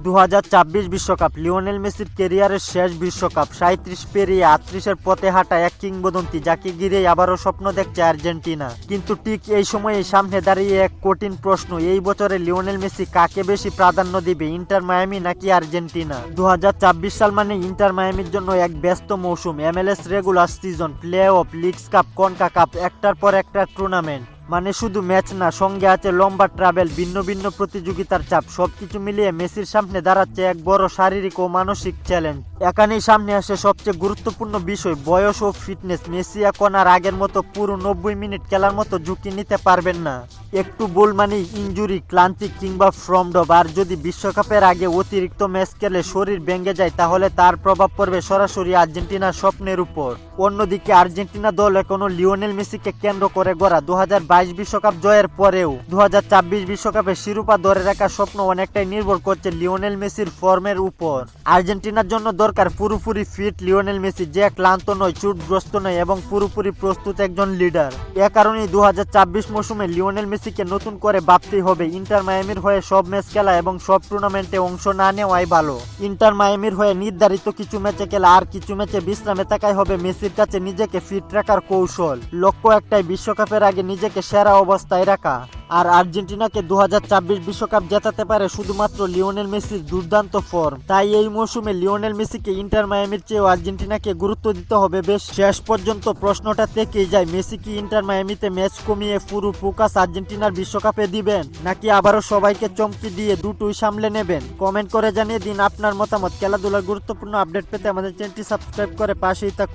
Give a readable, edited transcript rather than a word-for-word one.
2026 বিশ্বকাপ লিওনেল মেসির ক্যারিয়ারের শেষ বিশ্বকাপ। 37 পেরিয়ে 38-এর পথে হাঁটা এক কিংবদন্তি, যাকে ঘিরেই আবারও স্বপ্ন দেখছে আর্জেন্টিনা। কিন্তু ঠিক এই সময়েই সামনে দাঁড়িয়ে এক কঠিন প্রশ্ন, এই বছরে লিওনেল মেসি কাকে বেশি প্রাধান্য দিবে, ইন্টার মায়ামি নাকি আর্জেন্টিনা? 2026 সাল মানে ইন্টার মায়ামির জন্য এক ব্যস্ত মৌসুম। MLS regular season, play of, leagues cup, কনকাকাপ, একটার পর একটা টুর্নামেন্ট। মানে শুধু ম্যাচ না, সঙ্গে আছে লম্বা ট্রাভেল, ভিন্ন ভিন্ন প্রতিযোগিতার চাপ। সবকিছু মিলিয়ে মেসির সামনে দাঁড়াচ্ছে এক বড় শারীরিক ও মানসিক চ্যালেঞ্জ। এখানেই সামনে আসে সবচেয়ে গুরুত্বপূর্ণ বিষয়, বয়স ও ফিটনেস। মেসি এখন আর আগের মতো পুরো 90 মিনিট খেলার মতো ঝুঁকি নিতে পারবেন না। একটু ভুল মানেই ইনজুরি, ক্লান্তি কিংবা ফর্ম ড্রপ। আর যদি বিশ্বকাপের আগে অতিরিক্ত ম্যাচ খেলে শরীর ভেঙে যায়, তাহলে তার প্রভাব পড়বে সরাসরি আর্জেন্টিনার স্বপ্নের উপর। অন্যদিকে আর্জেন্টিনা দল এখনো লিওনেল মেসিকে কেন্দ্র করে গড়া। 2022 বিশ্বকাপ জয়ের পরেও 2026 বিশ্বকাপে শিরোপা ধরে রাখার স্বপ্ন অনেকটাই নির্ভর করছে লিওনেল মেসির ফর্মের উপর। আর্জেন্টিনার জন্য দরকার পুরোপুরি ফিট লিওনেল মেসি, যে ক্লান্ত নয়, চোটগ্রস্ত নয় এবং পুরোপুরি প্রস্তুত একজন লিডার। এ কারণেই 2026 মৌসুমে লিওনেল মেসিকে নতুন করে ভাবতেই হবে। ইন্টার মায়ামির হয়ে সব ম্যাচ খেলা এবং সব টুর্নামেন্টে অংশ না নেওয়াই ভালো। ইন্টার মায়ামির হয়ে নির্ধারিত কিছু ম্যাচে খেলা আর কিছু ম্যাচে বিশ্রামে থাকাই হবে মেসির কাছে নিজেকে ফিট রাখার কৌশল। লক্ষ্য একটাই, বিশ্বকাপের আগে নিজেকে সেরা অবস্থায় রাখা। আর আর্জেন্টিনাকে 2026 বিশ্বকাপ জেতাতে পারে শুধুমাত্র লিওনেল মেসির দুর্দান্ত ফর্ম। তাই এই মৌসুমে লিওনেল মেসিকে ইন্টার মায়ামির চেয়েও আর্জেন্টিনাকে গুরুত্ব দিতে হবে বেশ। শেষ পর্যন্ত প্রশ্নটা থেকেই যায়, মেসি কি ইন্টার মায়ামিতে ম্যাচ কমিয়ে পুরো ফোকাস আর্জেন্টিনার বিশ্বকাপে দিবেন, নাকি আবারও সবাইকে চমকি দিয়ে দুটোই সামলে নেবেন? কমেন্ট করে জানিয়ে দিন আপনার মতামত। খেলাধুলার গুরুত্বপূর্ণ আপডেট পেতে আমাদের চ্যানেলটি সাবস্ক্রাইব করে পাশেই থাকুন।